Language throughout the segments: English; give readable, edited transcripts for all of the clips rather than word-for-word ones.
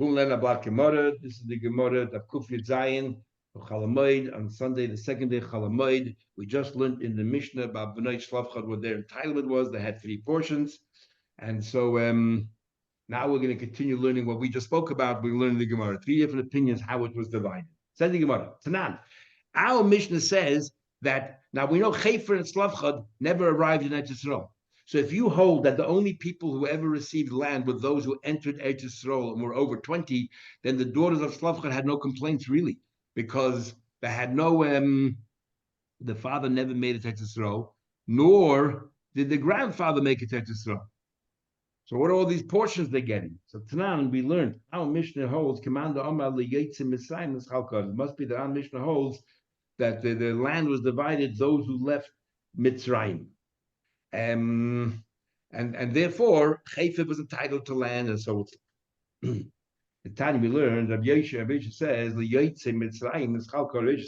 This is the Gemara of Kufyat Zayin of Chalamoid on Sunday, the second day of Chalamoid. We just learned in the Mishnah about B'nai Shlavchad what their entitlement was. They had 3 portions. And so now we're going to continue learning what we just spoke about. We're learning the Gemara. 3 different opinions how it was divided. Says the Gemara. Tanan. Our Mishnah says that, now we know Chefer and Shlavchad never arrived in Eretz Yisrael. So if you hold that the only people who ever received land were those who entered Eretz Yisrael and were over 20, then the daughters of Shlavchad had no complaints really, because they had no, the father never made it to Eretz Yisrael, nor did the grandfather make it to Eretz Yisrael. So what are all these portions they're getting? So Tanan, we learned, our Mishnah holds, Commander Omar Liyetzim Mitzrayim Mischalkad. It must be that our Mishnah holds that the land was divided, those who left Mitzrayim. And therefore Chayfa was entitled to land, and so the time we learned Rabbi Yosha says the Yotzei Mitzrayim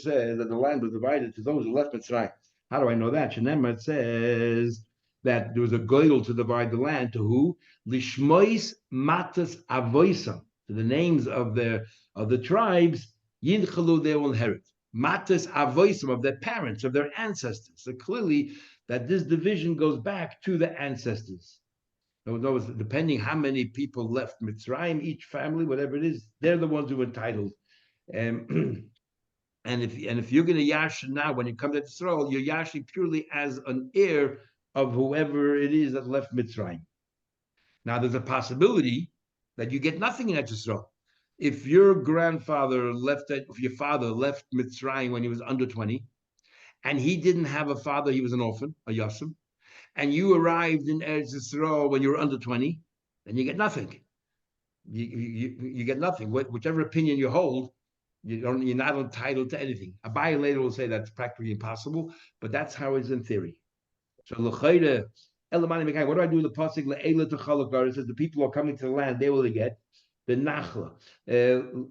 says that the land was divided to those who left Mitzrayim. How do I know that? Shenemar says that there was a goal to divide the land to who? Lishmois Matas Avoisam, to the names of the tribes. Yinchalu, they will inherit. Matas Avoisam, of their parents, of their ancestors. So clearly that this division goes back to the ancestors. In other words, depending how many people left Mitzrayim, each family, whatever it is, they're the ones who are entitled. And if you're going to yash now, when you come to Israel, you're yashing purely as an heir of whoever it is that left Mitzrayim. Now, there's a possibility that you get nothing in Israel. If your grandfather left, if your father left Mitzrayim when he was under 20, and he didn't have a father, he was an orphan, a yasim, and you arrived in Eretz Yisrael when you were under 20, then you get nothing. You get nothing. Whichever opinion you hold, you're not entitled to anything. Abai later will say that's practically impossible, but that's how it's in theory. So l'chayre, what do I do with the pasuk? Le'ela to chalakar. It says the people are coming to the land, they will get the nachla.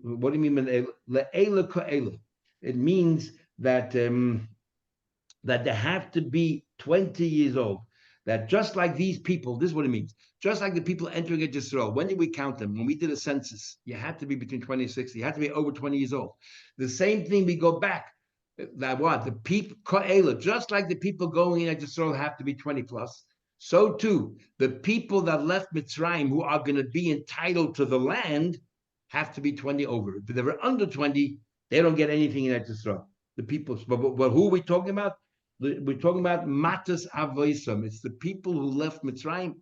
What do you mean? Le'ela ka'ela. It means that that they have to be 20 years old. That just like these people, this is what it means. Just like the people entering Eretz Yisrael, when did we count them? When we did a census, you had to be between 20 and 60. You had to be over 20 years old. The same thing, we go back. That what? The people, just like the people going in Eretz Yisrael have to be 20 plus, so too, the people that left Mitzrayim who are going to be entitled to the land have to be 20 over. If they were under 20, they don't get anything in Eretz Yisrael. The people, but who are we talking about? We're talking about Matas Avoisam. It's the people who left Mitzrayim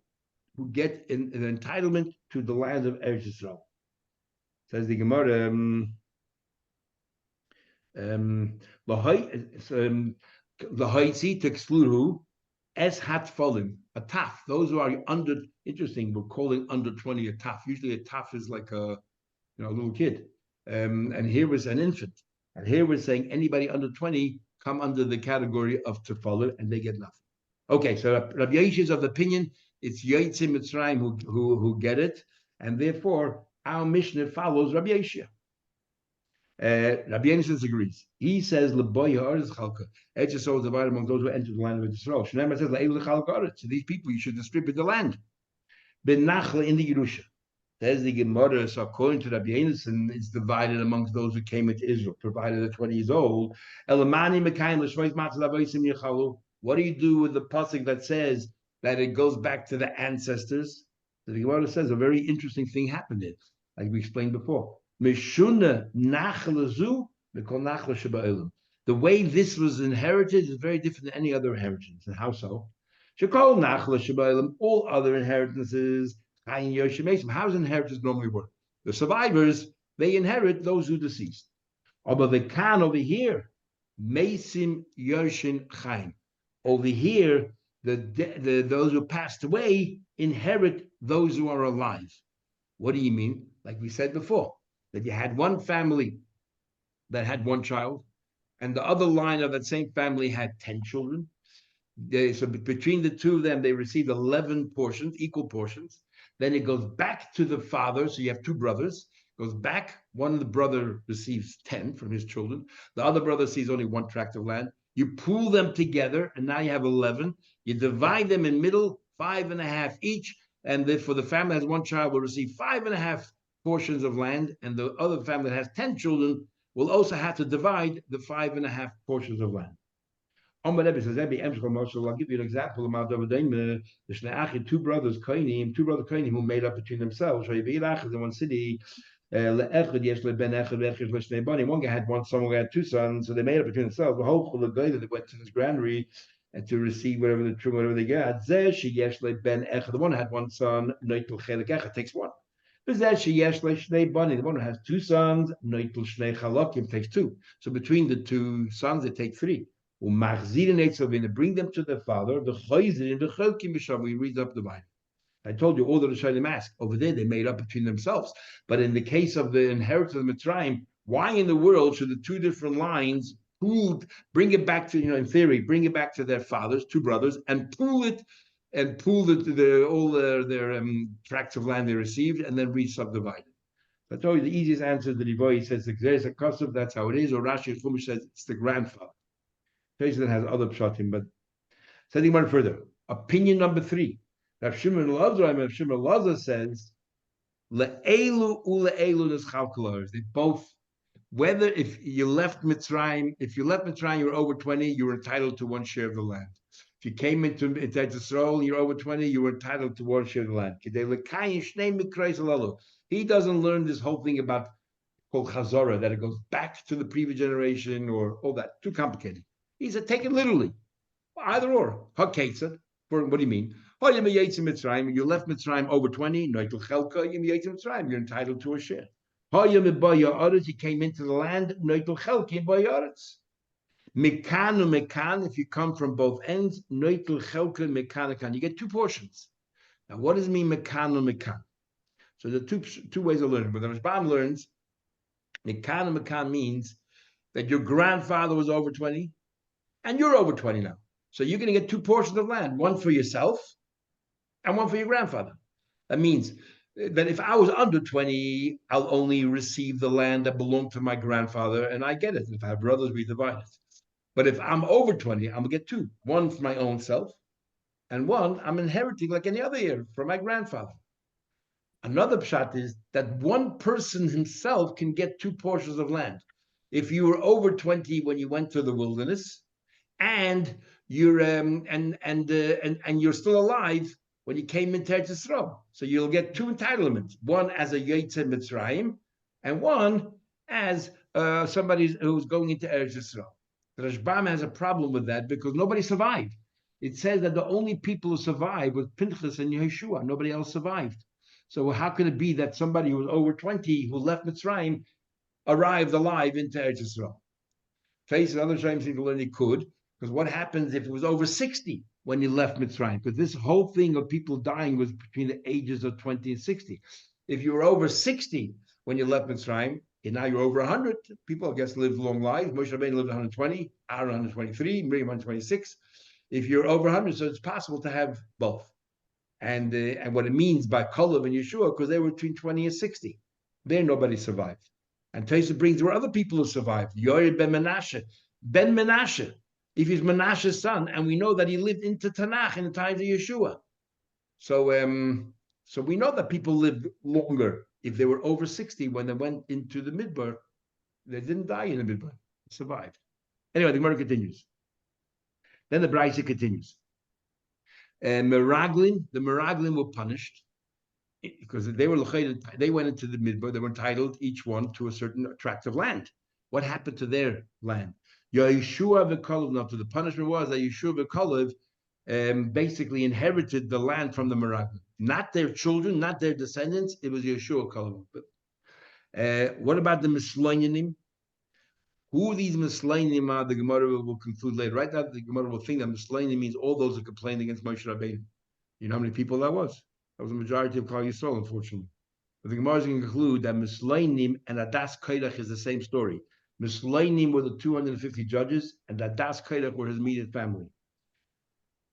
who get an entitlement to the land of Eretz Yisrael. Says the Gemara, Lahaitzi, to exclude who? Es hat folim, a taf. Those who are under, interesting, we're calling under 20 a taf. Usually a taf is like a little kid. And here was an infant. And here we're saying anybody under 20 come under the category of tefalim, and they get nothing. Okay, so Rabbi Yosha is of the opinion it's Yotzei Mitzrayim who get it, and therefore our Mishnah follows Rabbi Yosha. Rabbi Yosha disagrees. He says L'boya Aretz Chalka. Eretz Yisrael is divided among those who entered the land of Yisrael. Shneimar says L'elu Chalka Aretz. To these people, you should distribute the land. Ben Nachla in the Yerusha. There's the Gemara, so according to Rabbi Yonason, it's divided amongst those who came into Israel, provided they're 20 years old. What do you do with the pasuk that says that it goes back to the ancestors? So the Gemara says a very interesting thing happened there, like we explained before. The way this was inherited is very different than any other inheritance. And how so? All other inheritances, how does inheritance normally work? The survivors, they inherit those who deceased. But the Khan over here, Mesim Yoshin Chaim. Over here, those who passed away inherit those who are alive. What do you mean? Like we said before, that you had one family that had one child, and the other line of that same family had 10 children. So between the two of them, they received 11 portions, equal portions. Then it goes back to the father. So you have 2 brothers. Goes back. One of the brother receives 10 from his children. The other brother sees only 1 tract of land. You pool them together, and now you have 11. You divide them in middle, 5.5 each. And therefore, the family has 1 child will receive 5.5 portions of land, and the other family that has 10 children will also have to divide the 5.5 portions of land. Amar Rebbe says, Rebbe, I'll give you an example of the two brothers Kohanim who made up between themselves. In one city, one guy had one son, one guy had two sons, so they made up between themselves. The whole guy that went to this granary and to receive whatever they got. The one had one son, takes one. The one who has two sons, takes two. So between the two sons, they take three. Bring them to their father. We read up the Bible. I told you all the Rishonim ask. Over there, they made up between themselves. But in the case of the inheritance of Mitzrayim, why in the world should the two different lines bring it back to, in theory, bring it back to their fathers, two brothers, and pool all their tracts of land they received, and then re-subdivide it. I told you the easiest answer. The Rivoy says there's a custom, that's how it is, or Rashi Chumash says it's the grandfather. That has other pshatim, but setting one further. Opinion number 3. Rav Shimon Lazar says, le'elu ule'elu neschalkalos. They both, whether if you left Mitzrayim, you're over 20, you're entitled to one share of the land. If you came into Yisrael, you're over 20, you were entitled to one share of the land. He doesn't learn this whole thing about called chazara, that it goes back to the previous generation or all that. Too complicated. He said, take it literally. Either or. Haketza. What do you mean? You left Mitzrayim over 20, you're entitled to a share. You came into the land, mekan, if you come from both ends, you get 2 portions. Now, what does it mean, mekan? So there are two ways of learning. But the Rashbam learns, mekan means that your grandfather was over 20, and you're over 20 now. So you're going to get 2 portions of land, one for yourself and one for your grandfather. That means that if I was under 20, I'll only receive the land that belonged to my grandfather, and I get it. If I have brothers, we divide it. But if I'm over 20, I'm going to get 2. One for my own self, and one I'm inheriting like any other year from my grandfather. Another pshat is that one person himself can get 2 portions of land. If you were over 20 when you went to the wilderness, and you're you're still alive when you came into Eretz Yisrael, so you'll get 2 entitlements: one as a Yetzer Mitzrayim, and one as somebody who's going into Eretz Yisrael. The Rashbam has a problem with that because nobody survived. It says that the only people who survived was Pinchas and Yeshua. Nobody else survived. So how could it be that somebody who was over 20 who left Mitzrayim arrived alive into Eretz Yisrael? Face other Shem seem to learn he could. Because what happens if it was over 60 when you left Mitzrayim? Because this whole thing of people dying was between the ages of 20 and 60. If you were over 60 when you left Mitzrayim, and now you're over 100, people, I guess, lived long lives. Moshe Rabbeinu lived 120, Aaron 123, Miriam 126. If you're over 100, so it's possible to have both. And what it means by Kalev and Yeshua, because they were between 20 and 60. There, nobody survived. And Taisa brings, there were other people who survived. Yored ben Menashe. Ben Menashe, if he's Menashe's son, and we know that he lived into Tanakh in the times of Yeshua. So we know that people lived longer if they were over 60 when they went into the Midbar. They didn't die in the Midbar. They survived. Anyway, the Gemara continues. Then the Braisa continues. The Meraglin were punished because they went into the Midbar. They were entitled, each one, to a certain tract of land. What happened to their land? Yeshua v'Kalev. Now, the punishment was that Yeshua v'Kalev basically inherited the land from the Meraglim. Not their children, not their descendants. It was Yeshua Kalev. What about the Misloinim? Who these Misloinim are, the Gemara will conclude later. Right now, the Gemara will think that Misloinim means all those who complained against Moshe Rabbeinu. You know how many people that was? That was the majority of Klal Yisrael, unfortunately. But the Gemara is going to conclude that Misloinim and Adas Kairach is the same story. Misloinim were the 250 judges, and Adas Kairach were his immediate family.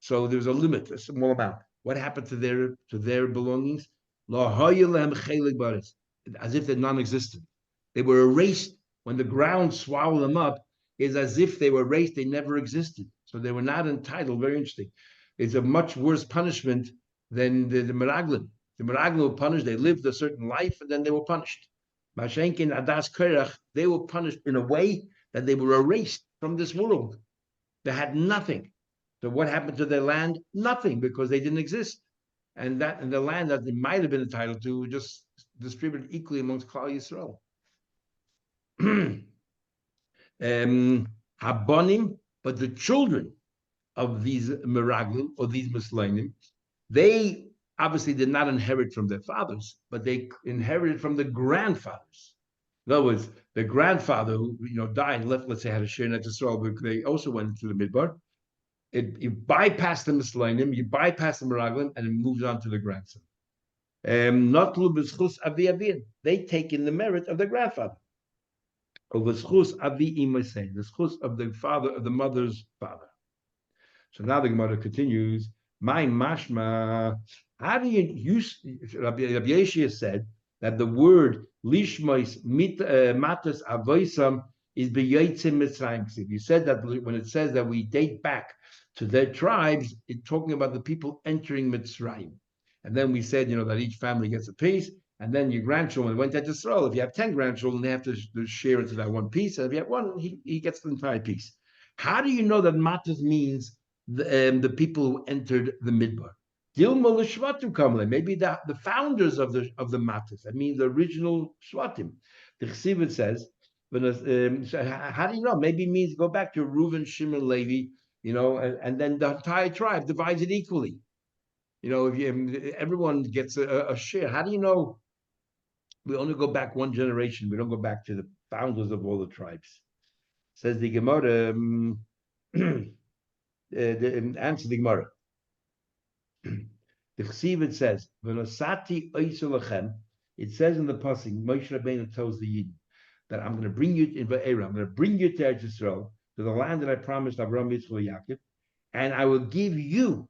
So there's a limit, a small amount. What happened to their belongings? As if they're non-existent. They were erased when the ground swallowed them up. Is as if they were erased; they never existed. So they were not entitled. Very interesting. It's a much worse punishment than the Meraglim. The Meraglim were punished. They lived a certain life, and then they were punished. Mashenkin Adas Kerach, they were punished in a way that they were erased from this world. They had nothing. So what happened to their land? Nothing, because they didn't exist. And the land that they might have been entitled to just distributed equally amongst Klal Yisrael. Habonim, but the children of these Meraglim or these Mislainim, they obviously did not inherit from their fathers, but they inherited from the grandfathers. In other words, the grandfather who died and left, let's say, had a share in Israel, but they also went into the Midbar. You bypass the Mislainim, you bypass the Meraglim, and it moves on to the grandson. Not they take in the merit of the grandfather. Over the schus of the father, of the mother's father. So now the Gemara continues. My mashma, how do you use? Rabbi Yeshua said that the word lishmois matas avoisam is beyotzim mitzrayim. You said that when it says that we date back to their tribes, it's talking about the people entering Mitzrayim. And then we said, that each family gets a piece, and then your grandchildren went to Israel. If you have 10 grandchildren, they have to share into that one piece. And if you have one, he gets the entire piece. How do you know that matas means the people who entered the Midbar? Maybe the founders of the matas. That means the original shvatim. The Chesivit says, so how do you know? Maybe it means go back to Reuven, Shimon, Levi, and then the entire tribe divides it equally. If everyone gets a share, how do you know? We only go back one generation. We don't go back to the founders of all the tribes. Says the Gemara. Answer the Gemara. The Chesivit says, "V'nosati oisulachem." It says in the pasuk, Moshe Rabbeinu tells the Yidden that I'm going to bring you in Be'era. I'm going to bring you to Eretz Yisrael, to the land that I promised Avraham, Yitzchak, Yaakov, and I will give you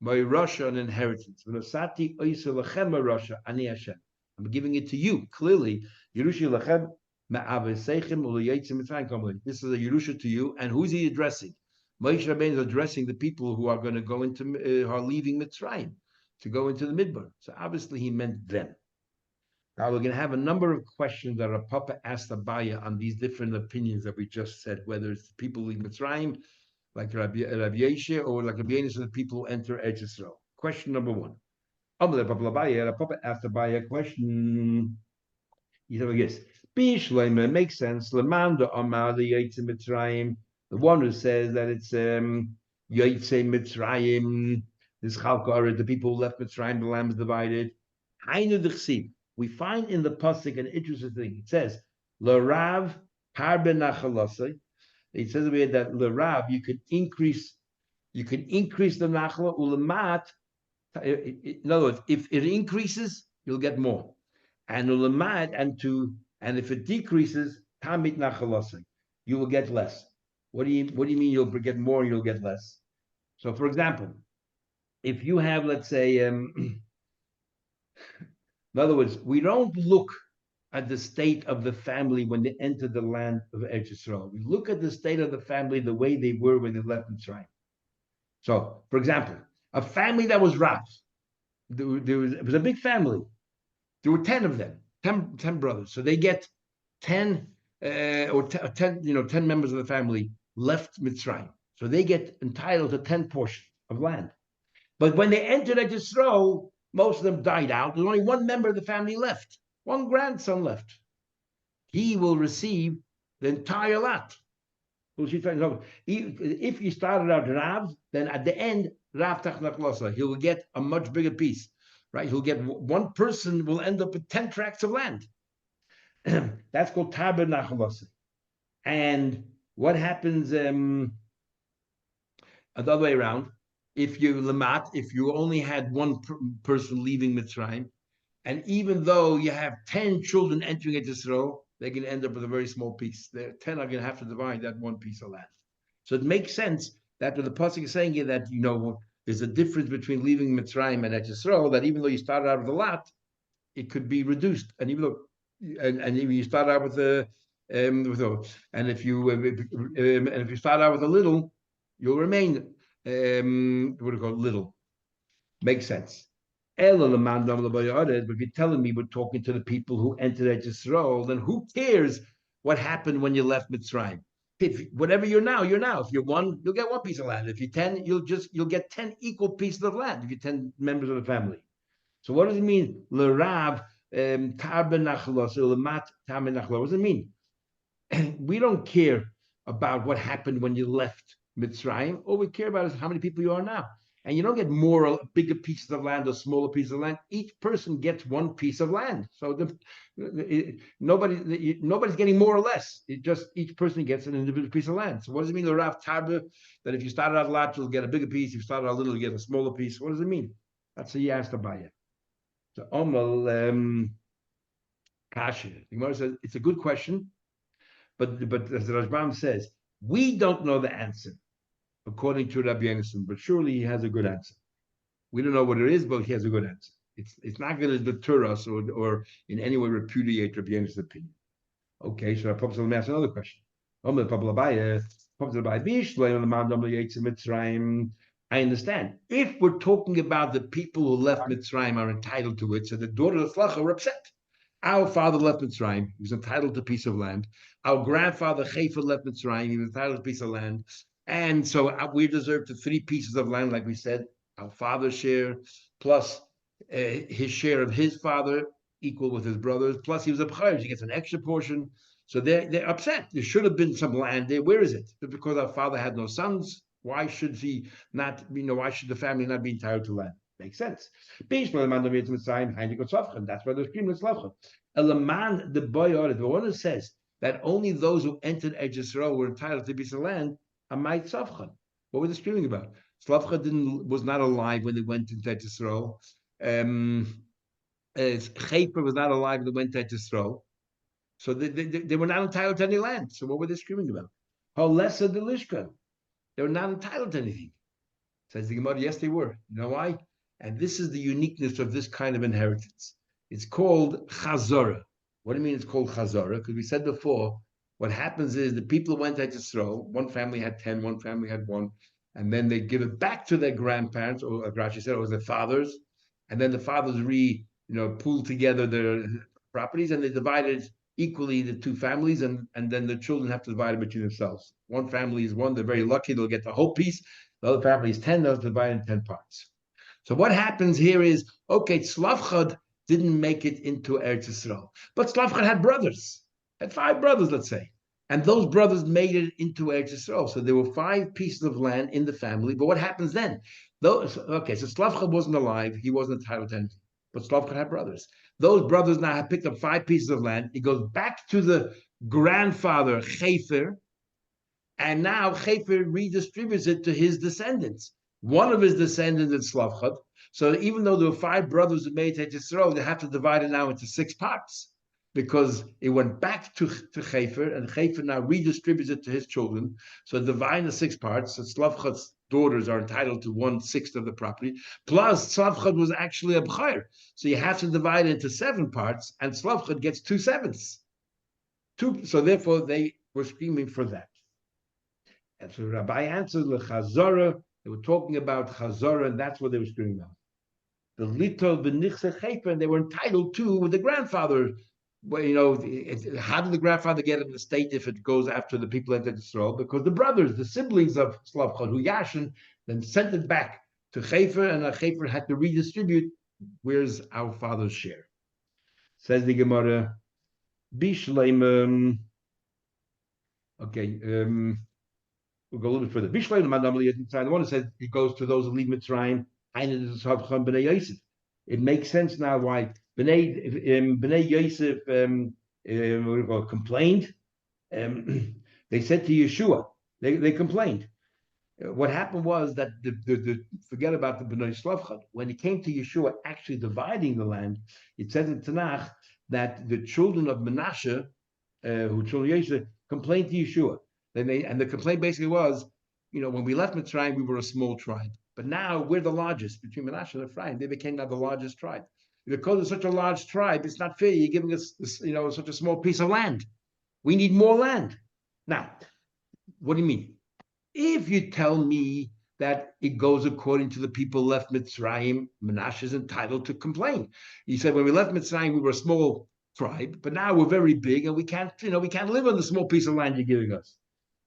my Russia an inheritance. V'nosati oisulachem Russia ani Hashem. I'm giving it to you. Clearly, Yerusha lachem ma'avesechem u'leyitzim mitzrayim kamli. This is a Yerusha to you, and who's he addressing? Moshe Rabbeinu is addressing the people who are going to go into, who are leaving Mitzrayim to go into the Midbar. So obviously he meant them. Now we're going to have a number of questions that Rav Papa asked Abaya on these different opinions that we just said, whether it's the people leaving Mitzrayim, like Rabbi Yeshua, or like Rabbi Yenis, the people who enter Eretz Yisrael. Question number one. Rav Papa asked Abaya a question. He said, yes, Bishleima makes sense. Lamanda Amar the Yitzim Mitzrayim. The one who says that it's Yotzei Mitzrayim, this Chalkar, the people who left Mitzrayim, the land is divided. We find in the pasuk an interesting thing. It says, L'Rav Harbe Nachalasai. It says that L'Rav, you can increase the Nachla, Ulamat. In other words, if it increases, you'll get more. And Ulamat, and if it decreases, Tamit Nachalasai, you will get less. What do you mean you'll get more and you'll get less? So, for example, if you have, let's say, in other words, we don't look at the state of the family when they enter the land of Eretz Yisrael. We look at the state of the family the way they were when they left Mitzrayim. So, for example, a family that was Rav, it was a big family. There were 10 of them, 10 brothers. So they get 10 10 members of the family left Mitzrayim. So they get entitled to 10 portions of land. But when they entered Eretz Yisrael, most of them died out. There's only one member of the family left. One grandson left. He will receive the entire lot. If you started out Rav, then at the end, Rav Tachnach he will get a much bigger piece. Right? He'll get, one person will end up with 10 tracts of land. That's called Tarber Nachalasa. And what happens the other way around? If you only had one person leaving Mitzrayim, and even though you have 10 children entering into Israel, they're going to end up with a very small piece. The 10 are going to have to divide that one piece of land. So it makes sense that the pasuk is saying here that there's a difference between leaving Mitzrayim and Israel. That even though you started out with a lot, it could be reduced. And even though and if you start out with if you start out with a little, you'll remain what do you call little. Makes sense. But if you're telling me we're talking to the people who entered Yisrael, then who cares what happened when you left Mitzrayim? If whatever you're now, you're now. If you're one, you'll get one piece of land. If you're 10, you'll get 10 equal pieces of land if you're 10 members of the family. So what does it mean? L'rav tar benachlos or l'mat tar benachlos. What does it mean? We don't care about what happened when you left Mitzrayim. All we care about is how many people you are now. And you don't get more or bigger pieces of land or smaller pieces of land. Each person gets one piece of land. So nobody's getting more or less. It just each person gets an individual piece of land. So what does it mean, the Rav Tarba, that if you started out a lot, you'll get a bigger piece. If you started out a little, you get a smaller piece. What does it mean? That's what he asked about it. So Omal Kasha. The Gemara says it's a good question, but as the Rashbam says, we don't know the answer according to Rabbi Yonason, but surely he has a good answer. We don't know what it is, but he has a good answer. It's not going to deter us or in any way repudiate Rabbi Yonason's opinion. Okay, so let me ask another question. I understand. If we're talking about the people who left Mitzrayim are entitled to it, so the daughters of Slach are upset. Our father left Mitzrayim, he was entitled to a piece of land. Our grandfather Chayfa left Mitzrayim, he was entitled to a piece of land. And so we deserve the 3 pieces of land, like we said, our father's share, plus his share of his father, equal with his brothers, plus he was a b'chayr, he gets an extra portion. So they're upset. There should have been some land there. Where is it? Because our father had no sons. Why should he not, why should the family not be entitled to land? Makes sense. That's why they're screaming Tzlavcha. Elaman, the boy, the one who says that only those who entered Eretz Yisrael were entitled to a piece of land, Amai Tzavcha. What were they screaming about? Tzlavcha was not alive when they went into Eretz Yisrael. Chayfa was not alive when they went to Eretz Yisrael. So they were not entitled to any land. So what were they screaming about? How lesser the Lishka? They were not entitled to anything. Says the Gemara, yes, they were. You know why? And this is the uniqueness of this kind of inheritance. It's called Chazorah. What do you mean it's called Chazorah? Because we said before, what happens is the people who went to Yisrael, one family had 10, one family had 1, and then they give it back to their grandparents, or as Rashi said, it was their fathers, and then the fathers pooled together their properties, and they divided equally the 2 families, and then the children have to divide it between themselves. One family is 1, they're very lucky, they'll get the whole piece. The other family is 10, they'll divide in 10 parts. So what happens here is, okay, Tzlavchad didn't make it into Eretz Yisrael, but Tzlavchad had brothers, had 5 brothers, let's say, and those brothers made it into Eretz Yisrael. So there were 5 pieces of land in the family, but what happens then? So Tzlavchad wasn't alive, he wasn't entitled to anything, but Tzlavchad had brothers. Those brothers now have picked up 5 pieces of land. It goes back to the grandfather, Chayfer, and now Chayfer redistributes it to his descendants. One of his descendants is Slavchad. So even though there were 5 brothers who made it to Yisrael, they have to divide it now into 6 parts because it went back to Chayfer, and Chayfer now redistributes it to his children. So divide the 6 parts. So Slavchad's daughters are entitled to 1/6 of the property. Plus, Slavchad was actually a b'chayr. So you have to divide it into 7 parts, and Slavchad gets 2/7. So therefore, they were screaming for that. And so Rabbi answered the Chazorah. They were talking about Chazorah, and that's what they were screaming about. The Lito B'nichse Chayfer, and they were entitled to the grandfather. Well, how did the grandfather get an estate if it goes after the people entered Israel? Because the brothers, the siblings of Slavchad, who Yashin, then sent it back to Chayfer, and Chayfer had to redistribute. Where's our father's share? Says the Gemara, Bishleim. We'll go a little bit further. Bishleim, the one that says it goes to those who leave Mitzrayim. It makes sense now why Bnei Yosef complained. They said to Yeshua, they complained. What happened was that forget about the Bnei Slavchad. When it came to Yeshua actually dividing the land, it says in Tanakh that the children of Menashe, who children of Yosef, complained to Yeshua. And the complaint basically was, when we left Mitzrayim, we were a small tribe. But now we're the largest between Menashe and Ephraim. They became now the largest tribe. Because it's such a large tribe, it's not fair. You're giving us such a small piece of land. We need more land. Now, what do you mean? If you tell me that it goes according to the people left Mitzrayim. Menashe is entitled to complain. He said, when we left Mitzrayim, we were a small tribe, but now we're very big, and we can't live on the small piece of land you're giving us.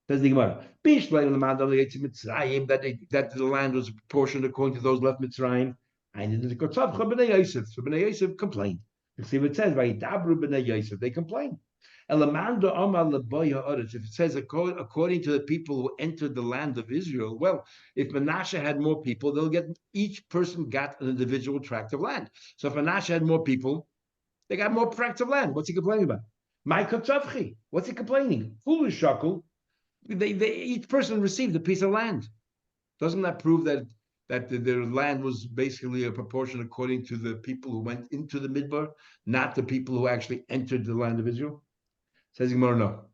Says the Gemara, that the land was proportioned according to those left Mitzrayim. And the Kotzavcha b'nei Yosef, so b'nei Yosef complained. You see what it says, Vayidabru b'nei Yosef, they complained. If it says according to the people who entered the land of Israel, well, if Menashe had more people, each person got an individual tract of land. So if Menashe had more people, they got more tracts of land. What's he complaining about? My Kotzavchi, what's he complaining? Foolish shackle. Each person received a piece of land. Doesn't that prove that their land was basically a proportion according to the people who went into the Midbar, not the people who actually entered the land of Israel? Says Gemara, no.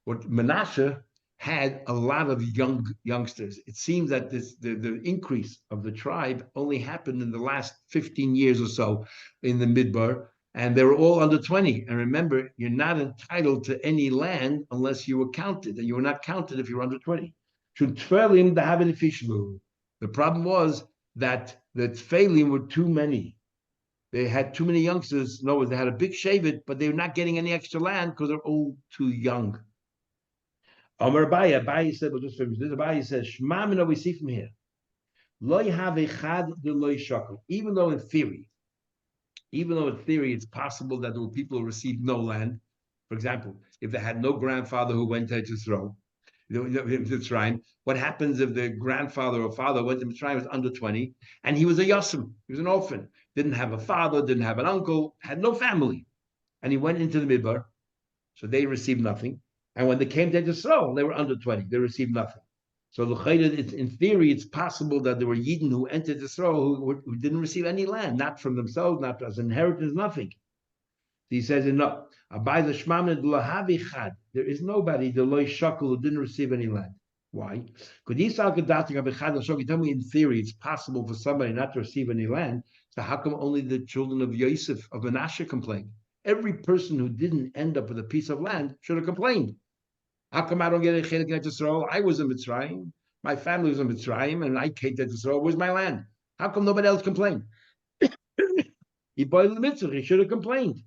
What Menashe had a lot of youngsters. It seems that the increase of the tribe only happened in the last 15 years or so in the Midbar, and they were all under 20. And remember, you're not entitled to any land unless you were counted, and you were not counted if you were under 20. The problem was that the Tfeilim were too many. They had too many youngsters. No, they had a big shavit, but they were not getting any extra land because they're all too young. Amar Abaye said, well, just finish this. Abaye says, Shema mina, we see from here. Lo have echad de lo shakel. Even though in theory it's possible that there were people who received no land. For example, if they had no grandfather who went to Israel, Mitzrayim, what happens if the grandfather or father went to Mitzrayim, was under 20, and he was a Yosem, he was an orphan, didn't have a father, didn't have an uncle, had no family, and he went into the Midbar, so they received nothing. And when they came to Israel, they were under 20, they received nothing. So in theory, it's possible that there were Yidden who entered Israel who didn't receive any land, not from themselves, not as inheritance, nothing. He says, no, there is nobody, the loy shakel, who didn't receive any land. Why? Because you tell me in theory it's possible for somebody not to receive any land. So how come only the children of Yosef, of Menashe, complained? Every person who didn't end up with a piece of land should have complained. How come I don't get a chelik in Israel? I was in Mitzrayim, my family was in Mitzrayim, and I came to Israel. Where's my land? How come nobody else complained? He boiled the mitzvah. He should have complained.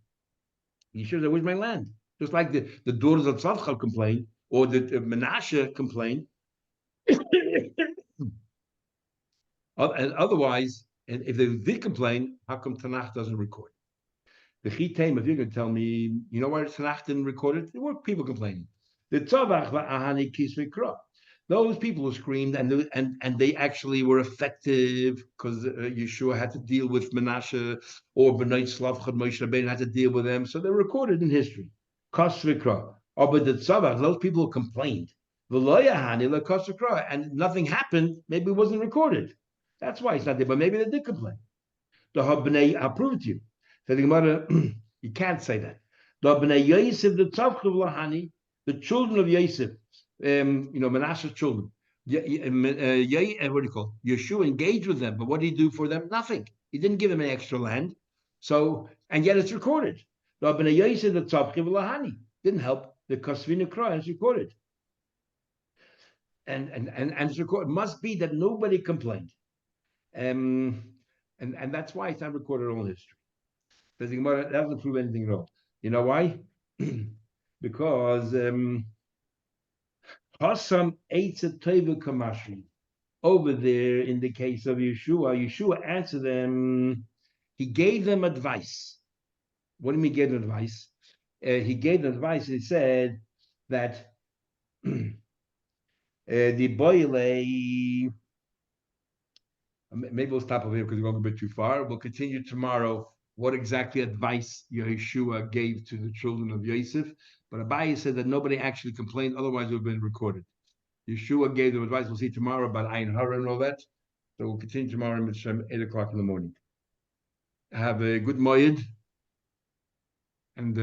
He should have said, where's my land? Just like the daughters of Tzavcha complained, or the Menashe complained. And otherwise, and if they did complain, how come Tanakh doesn't record? The Chitem, if you're going to tell me, you know why Tanakh didn't record it? There were people complaining. The Tzavach va'ahani kis mikra. Those people who screamed, and they actually were effective because Yeshua had to deal with Menashe, or B'nai Slavchad Moshe Rabbeinu had to deal with them, so they're recorded in history. Kos v'kra. But the Tzavach, those people who complained, and nothing happened, maybe it wasn't recorded. That's why it's not there, but maybe they did complain. I'll prove it to you. So the Gemara, you can't say that. The children of Yosef, Menashe's children, what do you call it? Yeshua engaged with them, but what did he do for them? Nothing. He didn't give them any extra land. So, and yet it's recorded. Didn't help. The Kasvina Kra is recorded. And it's recorded. It must be that nobody complained. And that's why it's not recorded in all history. That doesn't prove anything at all. You know why? Because Hasam Eitza Teva Kamashi. Over there, in the case of Yeshua answered them. He gave them advice. What do you mean he gave them advice? He gave them advice. He said that the boile. Maybe we'll stop over here because we're going a bit too far. We'll continue tomorrow. What exactly advice Yeshua gave to the children of Yosef? But Abaye said that nobody actually complained, otherwise it would have been recorded. Yeshua gave them advice. We'll see tomorrow about Ayin Hara and all that. So we'll continue tomorrow at 8 o'clock in the morning. Have a good moed, and